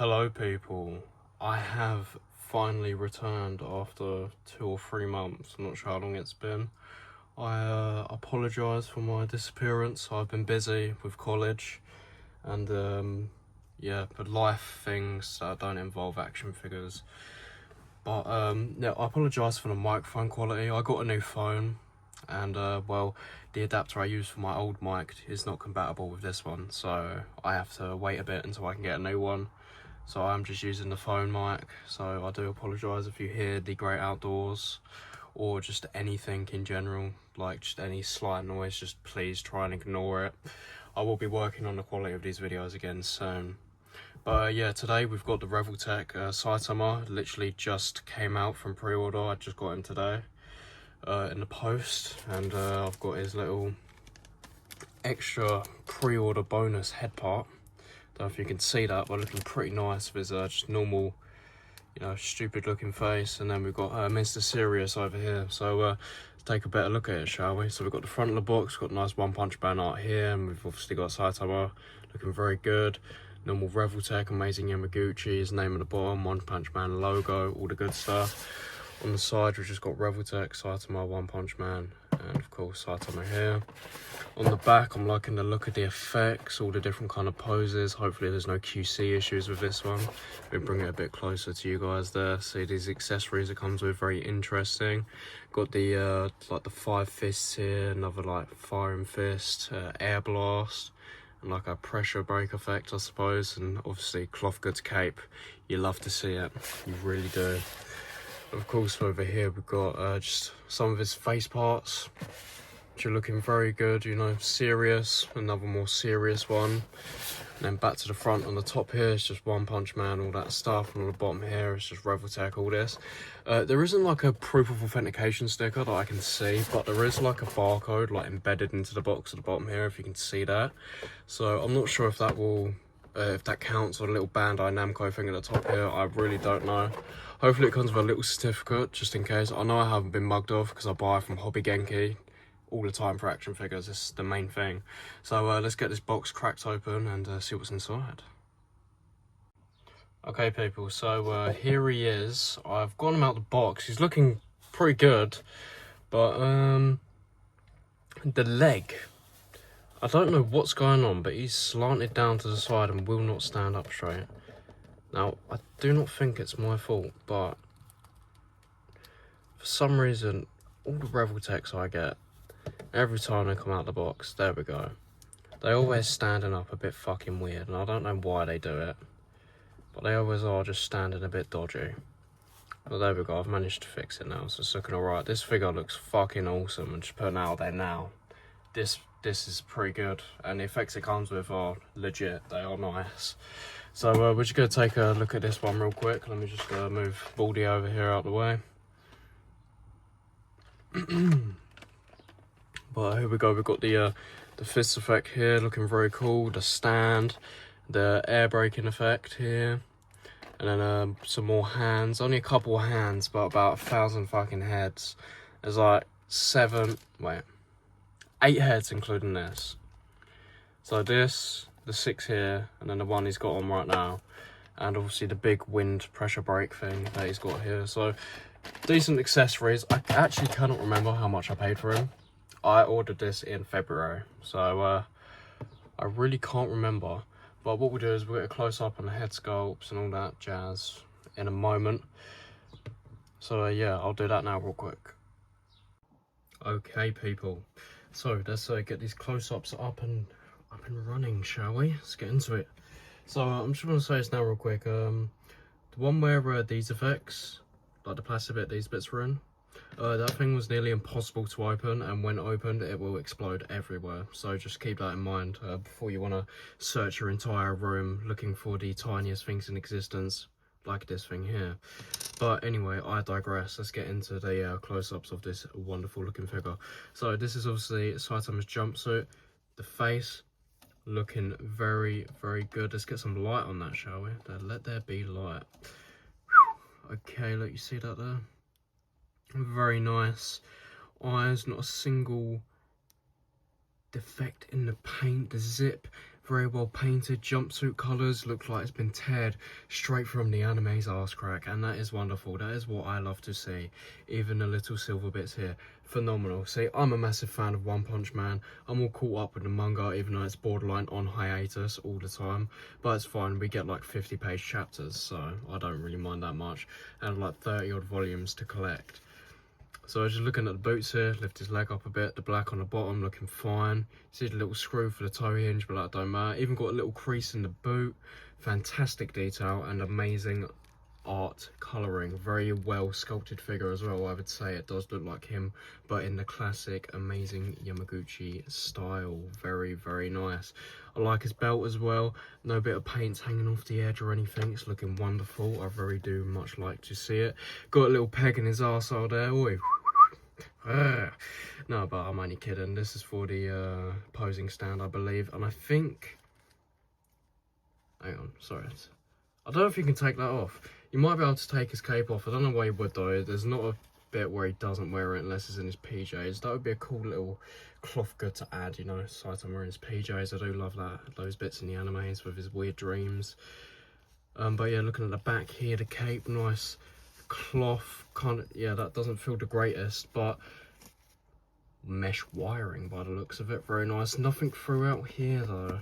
Hello people, I have finally returned after 2 or 3 months. I'm not sure how long it's been. I apologise for my disappearance. I've been busy with college and yeah, but life things that don't involve action figures. But yeah, I apologise for the microphone quality. I got a new phone and well, the adapter I use for my old mic is not compatible with this one, so I have to wait a bit until I can get a new one. So I'm just using the phone mic, so I do apologise if you hear the great outdoors or just anything in general, like just any slight noise. Just please try and ignore it. I will be working on the quality of these videos again soon. But yeah, today we've got the Revoltech Saitama. Literally just came out from pre-order. I just got him today in the post, and I've got his little extra pre-order bonus head part. Don't know if you can see that, but looking pretty nice with his just normal, you know, stupid looking face. And then we've got Mr. Serious over here. So let's take a better look at it, shall we? So we've got the front of the box, got nice One Punch Man art here, and we've obviously got Saitama looking very good. Normal Revoltech, amazing Yamaguchi, his name at the bottom, One Punch Man logo, all the good stuff. On the side we've just got Revoltech, Saitama, One Punch Man, and of course Saitama here. On the back, I'm liking the look of the effects, all the different kind of poses. Hopefully there's no QC issues with this one. We'll bring it a bit closer to you guys there. See these accessories it comes with, very interesting. Got the like the 5 fists here, another like firing fist, air blast, and like a pressure break effect, I suppose. And obviously cloth goods cape, you love to see it, you really do. Of course over here we've got just some of his face parts, which are looking very good, you know, serious, another more serious one. And then back to the front on the top here, it's just One Punch Man, all that stuff. And on the bottom here, it's just Revoltech, all this. There isn't like a proof of authentication sticker that I can see, but there is like a barcode like embedded into the box at the bottom here, if you can see that. So I'm not sure if that will, if that counts, or a little Bandai Namco thing at the top here. I really don't know. Hopefully it comes with a little certificate, just in case. I know I haven't been mugged off because I buy from hobbygenki all the time for action figures. This is the main thing. So let's get this box cracked open and see what's inside. Okay people, so here he is. I've got him out the box. He's looking pretty good, but the leg, I don't know what's going on, but he's slanted down to the side and will not stand up straight. Now, I do not think it's my fault, but for some reason, all the Revoltechs I get, every time they come out the box, there we go, they always standing up a bit fucking weird, and I don't know why they do it, but they always are just standing a bit dodgy. But there we go, I've managed to fix it now, so it's looking alright. This figure looks fucking awesome, and just putting it out there now, this is pretty good, and the effects it comes with are legit, they are nice. So we're just going to take a look at this one real quick. Let me just move Baldy over here out of the way. But here we go, we've got the fist effect here, looking very cool. The stand, the air braking effect here, and then some more hands. Only a couple of hands, but about 1,000 fucking heads. There's like 8 heads including this. So this, the 6 here, and then the one he's got on right now, and obviously the big wind pressure brake thing that he's got here. So decent accessories. I actually cannot remember how much I paid for him. I ordered this in February, so I really can't remember. But what we'll do is we'll get a close-up on the head sculpts and all that jazz in a moment. So yeah, I'll do that now real quick. Okay people, so let's get these close-ups up and running, shall we? Let's get into it. So I'm just going to say this now real quick. The one where these effects, like the plastic bit these bits were in, that thing was nearly impossible to open, and when opened it will explode everywhere. So just keep that in mind before you want to search your entire room looking for the tiniest things in existence, like this thing here. But anyway, I digress. Let's get into the close-ups of this wonderful looking figure. So this is obviously Saitama's jumpsuit. The face looking very, very good. Let's get some light on that, shall we? Let there be light. Whew. Okay, look, you see that there? Very nice. Eyes, not a single defect in the paint. The zip very well painted. Jumpsuit colours, look like it's been teared straight from the anime's arse crack, and that is wonderful. That is what I love to see. Even the little silver bits here, phenomenal. See, I'm a massive fan of One Punch Man. I'm all caught up with the manga, even though it's borderline on hiatus all the time, but it's fine. We get like 50-page chapters, so I don't really mind that much, and like 30 odd volumes to collect. So I was just looking at the boots here, lift his leg up a bit, the black on the bottom looking fine. See the little screw for the toe hinge, but that don't matter. Even got a little crease in the boot. Fantastic detail and amazing art colouring. Very well sculpted figure as well, I would say. It does look like him, but in the classic amazing Yamaguchi style. Very, very nice. I like his belt as well. No bit of paint hanging off the edge or anything. It's looking wonderful. I very do much like to see it. Got a little peg in his arsehole there. Oi. No, but I'm only kidding. This is for the posing stand, I believe. And I think... Hang on, sorry. I don't know if you can take that off. You might be able to take his cape off. I don't know why he would though. There's not a bit where he doesn't wear it unless it's in his PJs. That would be a cool little cloth good to add, you know. Saitama wearing his PJs. I do love that. Those bits in the animes with his weird dreams. But yeah, looking at the back here, the cape, nice cloth. Kind of, yeah, that doesn't feel the greatest, but mesh wiring by the looks of it. Very nice. Nothing throughout here though.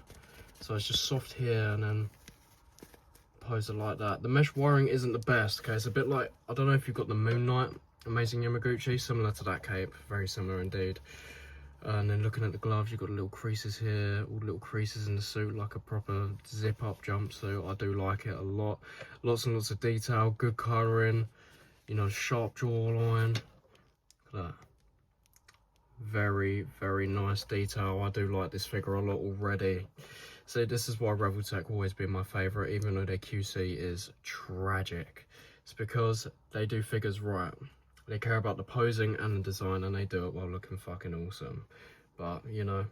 So it's just soft here and then pose it like that. The mesh wiring isn't the best, okay? It's a bit like, I don't know if you've got the Moon Knight Amazing Yamaguchi, similar to that cape, very similar indeed. And then looking at the gloves, you've got little creases here, all the little creases in the suit, like a proper zip-up jumpsuit. I do like it a lot. Lots and lots of detail, good colouring, you know, sharp jawline. Look at that. Very, very nice detail. I do like this figure a lot already. So this is why Revoltech always been my favourite, even though their QC is tragic. It's because they do figures right. They care about the posing and the design, and they do it while looking fucking awesome. But, you know,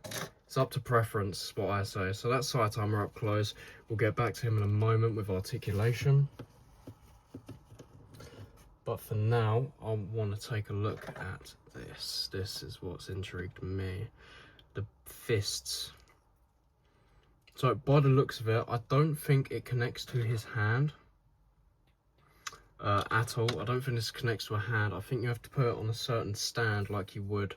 it's up to preference, what I say. So that's Saitama up close. We'll get back to him in a moment with Articulation. But for now, I want to take a look at this. This is what's intrigued me. The fists. So by the looks of it, I don't think it connects to his hand at all. I don't think this connects to a hand. I think you have to put it on a certain stand like you would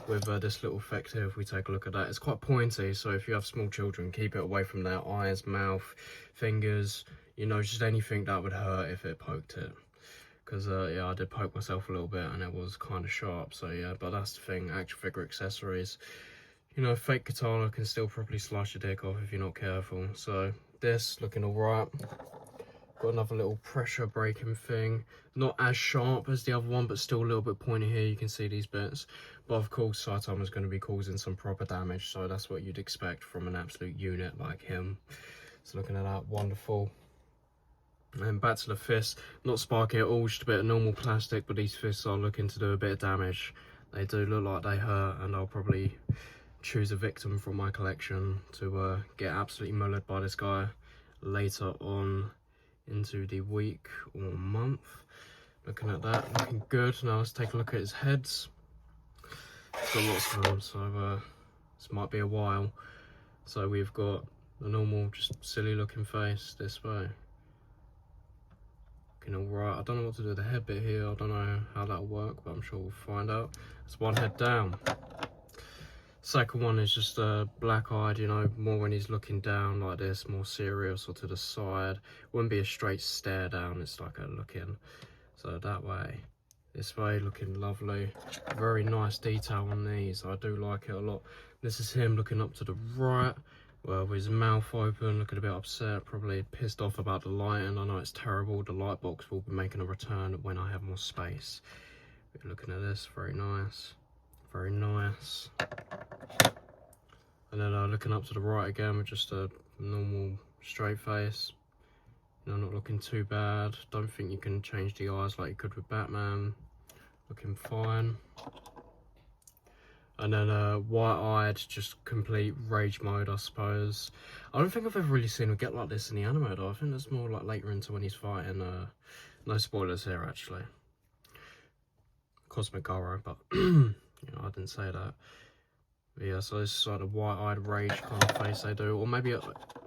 with this little effect here. If we take a look at that, it's quite pointy. So if you have small children, keep it away from their eyes, mouth, fingers, you know, just anything that would hurt if it poked it. Because yeah, I did poke myself a little bit and it was kind of sharp. So yeah, but that's the thing, action figure accessories. You know, fake katana can still probably slice your dick off if you're not careful. So this looking all right. Got another little pressure braking thing. Not as sharp as the other one, but still a little bit pointy here. You can see these bits. But of course, Saitama's going to be causing some proper damage. So that's what you'd expect from an absolute unit like him. So looking at that, wonderful. And back to the fist. Not sparky at all, just a bit of normal plastic. But these fists are looking to do a bit of damage. They do look like they hurt, and I'll probably choose a victim from my collection to get absolutely mullered by this guy later on into the week or month. Looking at that, looking good. Now let's take a look at his heads. He's got lots of them, so this might be a while. So we've got the normal, just silly looking face this way. Looking alright. I don't know what to do with the head bit here. I don't know how that'll work, but I'm sure we'll find out. It's one head down. Second one is just black-eyed, you know, more when he's looking down like this, more serious or to the side. Wouldn't be a straight stare down, it's like a looking. So that way, this way, looking lovely. Very nice detail on these, I do like it a lot. This is him looking up to the right, well, with his mouth open, looking a bit upset, probably pissed off about the lighting. I know it's terrible, the light box will be making a return when I have more space. But looking at this, very nice. Very nice. And then looking up to the right again with just a normal straight face. You know, not looking too bad. Don't think you can change the eyes like you could with Batman. Looking fine. And then white-eyed, just complete rage mode, I suppose. I don't think I've ever really seen him get like this in the anime though. I think that's more like later into when he's fighting. No spoilers here actually. Cosmic Garo, but you know, I didn't say that. But yeah, so this is like the wide-eyed rage kind of face they do. Or maybe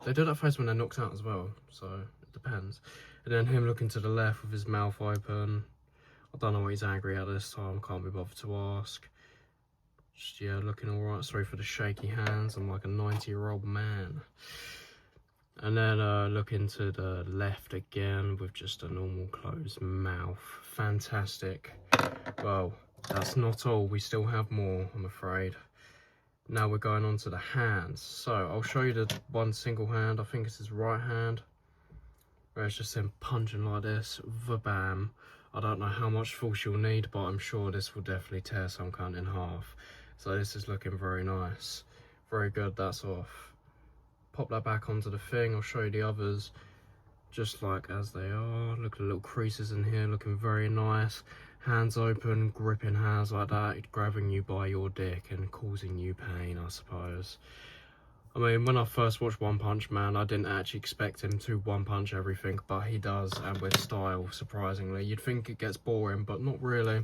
they do that face when they're knocked out as well. So it depends. And then him looking to the left with his mouth open. I don't know what he's angry at this time. Can't be bothered to ask. Just, yeah, looking alright. Sorry for the shaky hands. I'm like a 90-year-old man. And then looking to the left again with just a normal closed mouth. Fantastic. Well, that's not all. We still have more, I'm afraid. Now we're going on to the hands. So I'll show you the one single hand. I think it's his right hand. Where it's just him punching like this. Vabam. I don't know how much force you'll need, but I'm sure this will definitely tear some cunt in half. So this is looking very nice. Very good, that's off. Pop that back onto the thing. I'll show you the others just like as they are. Look at the little creases in here, looking very nice. Hands open, gripping hands like that, grabbing you by your dick and causing you pain, I suppose. I mean, when I first watched One Punch Man, I didn't actually expect him to one punch everything, but he does, and with style, surprisingly. You'd think it gets boring, but not really.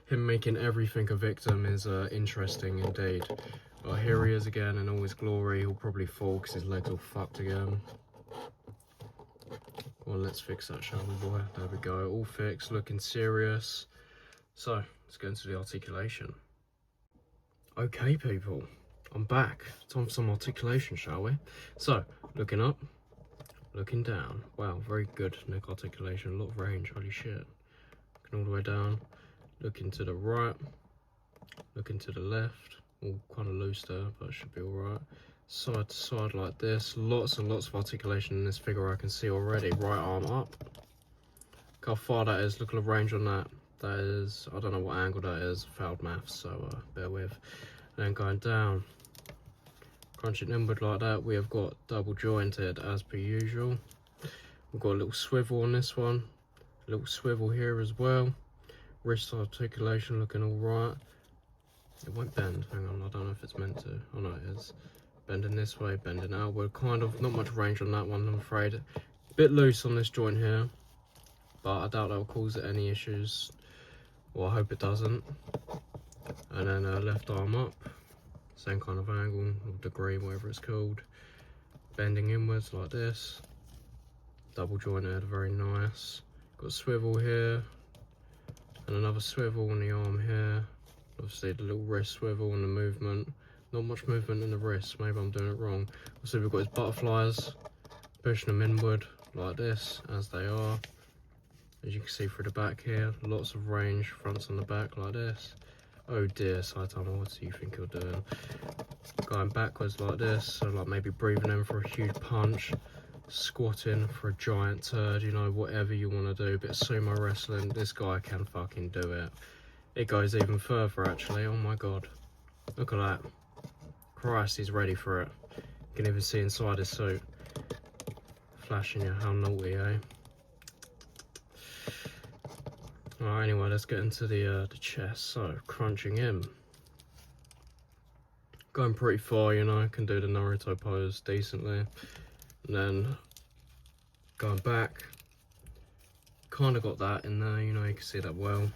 Him making everything a victim is interesting indeed. But here he is again in all his glory. He'll probably fall because his leg's all fucked again. Well, let's fix that, shall we, boy? There we go, all fixed, looking serious. So, let's get into the articulation. Okay, people, I'm back. Time for some articulation, shall we? So, looking up, looking down. Wow, very good neck articulation, a lot of range, holy shit. Looking all the way down, looking to the right, looking to the left. All kind of loose there, but it should be alright. Side to side like this. Lots and lots of articulation in this figure I can see already. Right arm up. Look how far that is. Look at the range on that. That is, I don't know what angle that is. Failed maths, so bear with. And then going down. Crunching inward like that. We have got double jointed as per usual. We've got a little swivel on this one. A little swivel here as well. Wrist articulation looking alright. It won't bend, hang on, I don't know if it's meant to. Oh no, it is. Bending this way, bending out. We're kind of, not much range on that one, I'm afraid. A bit loose on this joint here, but I doubt that'll cause any issues. Well, I hope it doesn't. And then left arm up. Same kind of angle, or degree, whatever it's called. Bending inwards like this. Double jointed, very nice. Got a swivel here. And another swivel on the arm here. Obviously the little wrist swivel and the movement. Not much movement in the wrist, maybe I'm doing it wrong. Also we've got his butterflies, pushing them inward like this, as they are. As you can see through the back here, lots of range, fronts on the back like this. Oh dear, Saitama, what do you think you're doing? Going backwards like this, so like maybe breathing in for a huge punch. Squatting for a giant turd, you know, whatever you want to do. Bit of sumo wrestling, this guy can fucking do it. It goes even further actually, oh my god. Look at that. Christ, he's ready for it. You can even see inside his suit. Flashing you, how naughty, eh? Alright, anyway, let's get into the chest. So, crunching in. Going pretty far, you know, can do the Naruto pose decently. And then, going back. Kind of got that in there, you know, you can see that well.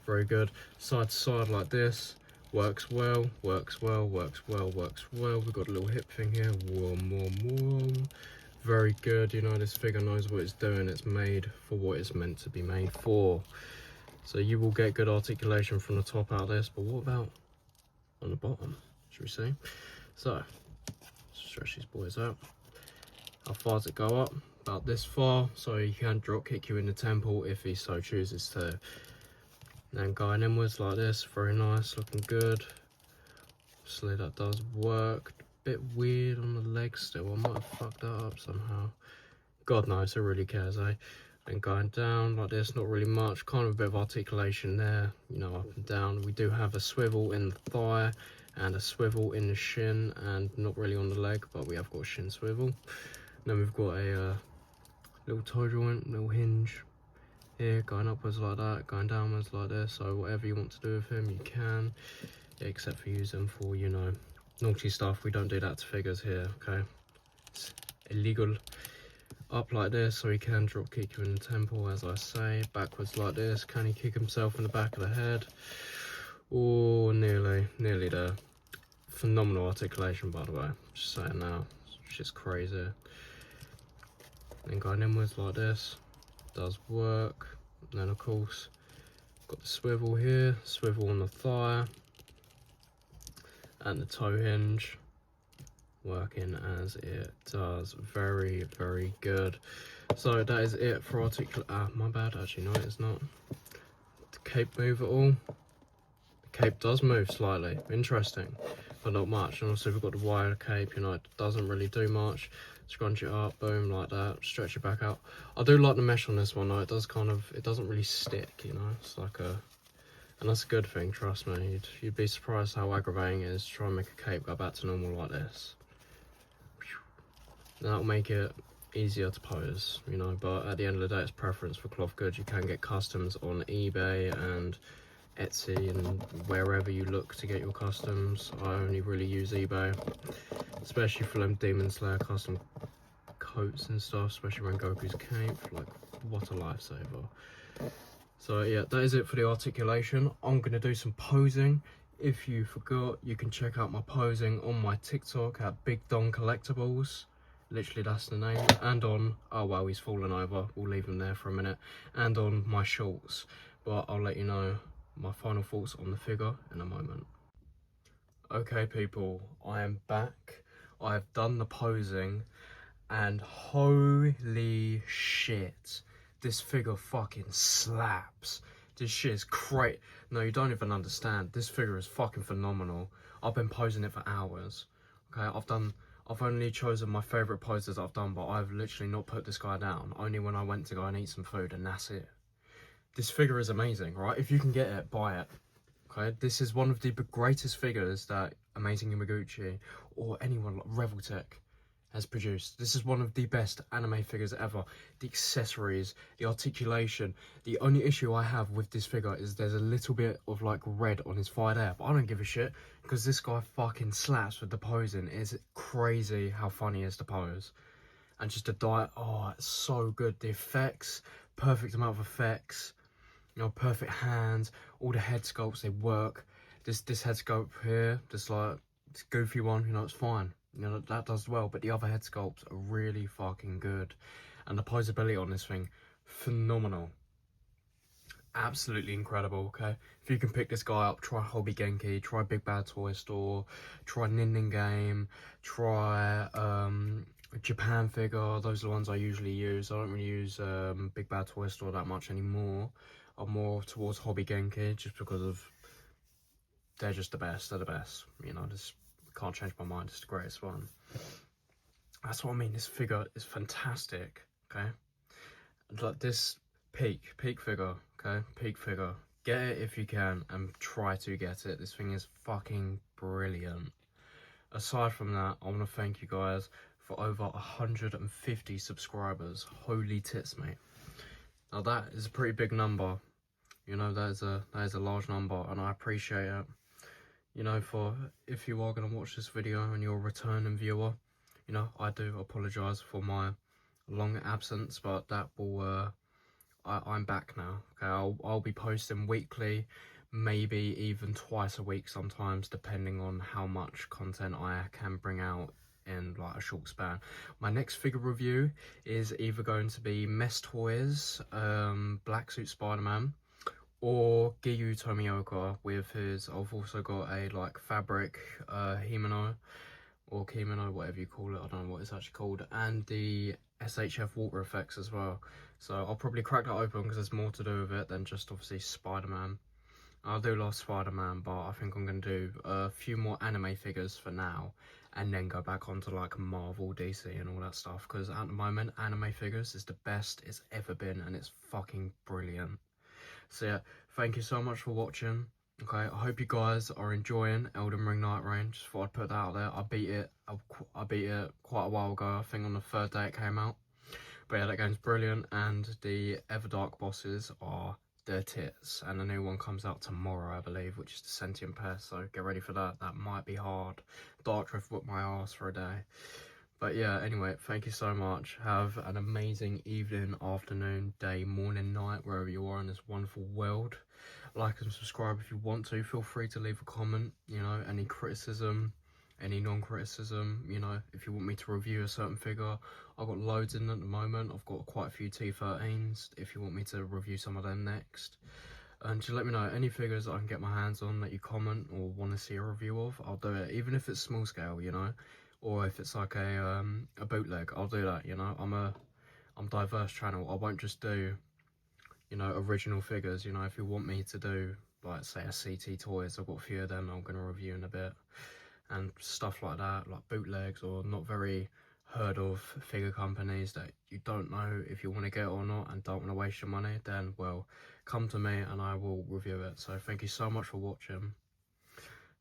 Very good. Side to side like this. Works well, works well, works well, works well. We've got a little hip thing here. Whoa. Very good. You know, this figure knows what it's doing. It's made for what it's meant to be made for. So you will get good articulation from the top out of this. But what about on the bottom? Should we see? So, stretch these boys out. How far does it go up? About this far. So he can drop kick you in the temple if he so chooses to. Then going inwards like this, very nice, looking good. Obviously that does work. Bit weird on the legs still, I might have fucked that up somehow. God knows, who really cares, eh? Then going down like this, not really much, kind of a bit of articulation there, you know, up and down. We do have a swivel in the thigh and a swivel in the shin, and not really on the leg, but we have got a shin swivel. And then we've got a little toe joint, little hinge. Here, going upwards like that, going downwards like this, so whatever you want to do with him, you can, except for use them for, you know, naughty stuff. We don't do that to figures here, okay? It's illegal. Up like this, so he can drop kick you in the temple, as I say. Backwards like this, can he kick himself in the back of the head? Oh, nearly there. Phenomenal articulation, by the way. Just saying now, it's just crazy. Then going inwards like this does work. And then of course, got the swivel here, swivel on the thigh, and the toe hinge working as it does. Very, very good. So that is it for my bad, actually no, it's not. The cape move at all. The cape does move slightly, interesting, but not much. And also we've got the wire cape, you know, it doesn't really do much. Scrunch it up, boom, like that, stretch it back out. I do like the mesh on this one though, it doesn't really stick, you know, it's like and that's a good thing, trust me. You'd be surprised how aggravating it is to try and make a cape go back to normal like this. That'll make it easier to pose, you know, but at the end of the day it's preference for cloth goods. You can get customs on eBay and Etsy and wherever you look to get your customs. I only really use eBay, especially for them Demon Slayer custom coats and stuff, especially around Goku's cape. Like, what a lifesaver. So yeah, that is it for the articulation. I'm gonna do some posing. If you forgot, you can check out my posing on my TikTok at Big Don Collectibles. Literally that's the name. And on, oh wow, he's fallen over, we'll leave him there for a minute. And on my shorts, but I'll let you know my final thoughts on the figure in a moment. Okay people, I am back. I've done the posing and holy shit, this figure fucking slaps. This shit is great. No, you don't even understand. This figure is fucking phenomenal. I've been posing it for hours. Okay, I've only chosen my favourite poses I've done, but I've literally not put this guy down. Only when I went to go and eat some food, and that's it. This figure is amazing, right? If you can get it, buy it. Okay, this is one of the greatest figures that Amazing Yamaguchi or anyone like Revoltech has produced. This is one of the best anime figures ever. The accessories, the articulation. The only issue I have with this figure is there's a little bit of like red on his thigh there, but I don't give a shit because this guy fucking slaps with the posing. It's crazy how funny he is to pose. And just the diet, oh, it's so good. The effects, perfect amount of effects, you know, perfect hands, all the head sculpts, they work. This head sculpt here, this like this goofy one, you know, it's fine. You know, that does well, but the other head sculpts are really fucking good. And the posability on this thing, phenomenal. Absolutely incredible, okay? If you can pick this guy up, try Hobbygenki, try Big Bad Toy Store, try Ninden Game, try Japan Figure. Those are the ones I usually use. I don't really use Big Bad Toy Store that much anymore. I'm more towards Hobbygenki just because of they're just the best. They're the best, you know. Just can't change my mind. It's the greatest one. That's what I mean. This figure is fantastic, okay? Like this peak figure, okay? Peak figure. Get it if you can and try to get it. This thing is fucking brilliant. Aside from that, I want to thank you guys for over 150 subscribers. Holy tits, mate. Now that is a pretty big number. You know, that is a large number, and I appreciate it. You know, if you are going to watch this video and you're a returning viewer, you know, I do apologise for my long absence, but that will, I'm back now, okay? I'll be posting weekly, maybe even twice a week sometimes, depending on how much content I can bring out in like a short span. My next figure review is either going to be Mess Toys, Black Suit Spider-Man, or Giyu Tomioka with his, I've also got a like fabric Himeno or Kimono, whatever you call it, I don't know what it's actually called, and the SHF water effects as well. So I'll probably crack that open because there's more to do with it than just obviously Spider-Man. I do love Spider-Man, but I think I'm going to do a few more anime figures for now and then go back onto like Marvel, DC and all that stuff, because at the moment anime figures is the best it's ever been and it's fucking brilliant. So yeah, thank you so much for watching. Okay, I hope you guys are enjoying Elden Ring Night Rain. Just thought I'd put that out there. I beat it quite a while ago. I think on the third day it came out. But yeah, that game's brilliant, and the Everdark bosses are their tits. And a new one comes out tomorrow, I believe, which is the Sentient Pest. So get ready for that. That might be hard. Dark Drift whipped my ass for a day. But yeah, anyway, thank you so much. Have an amazing evening, afternoon, day, morning, night, wherever you are in this wonderful world. Like and subscribe if you want to. Feel free to leave a comment, you know, any criticism, any non-criticism. You know, if you want me to review a certain figure, I've got loads in at the moment. I've got quite a few T13s, if you want me to review some of them next. And just let me know any figures that I can get my hands on that you comment or want to see a review of. I'll do it, even if it's small scale, you know, or if it's like a bootleg, I'll do that. You know, I'm diverse channel. I won't just do, you know, original figures. You know, if you want me to do like say a CT Toys, I've got a few of them I'm gonna review in a bit, and stuff like that, like bootlegs or not very heard of figure companies that you don't know if you want to get or not and don't want to waste your money, then well, come to me and I will review it. So thank you so much for watching.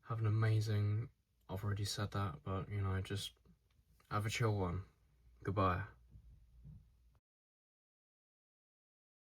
Have an amazing, I've already said that, but you know, just have a chill one. Goodbye.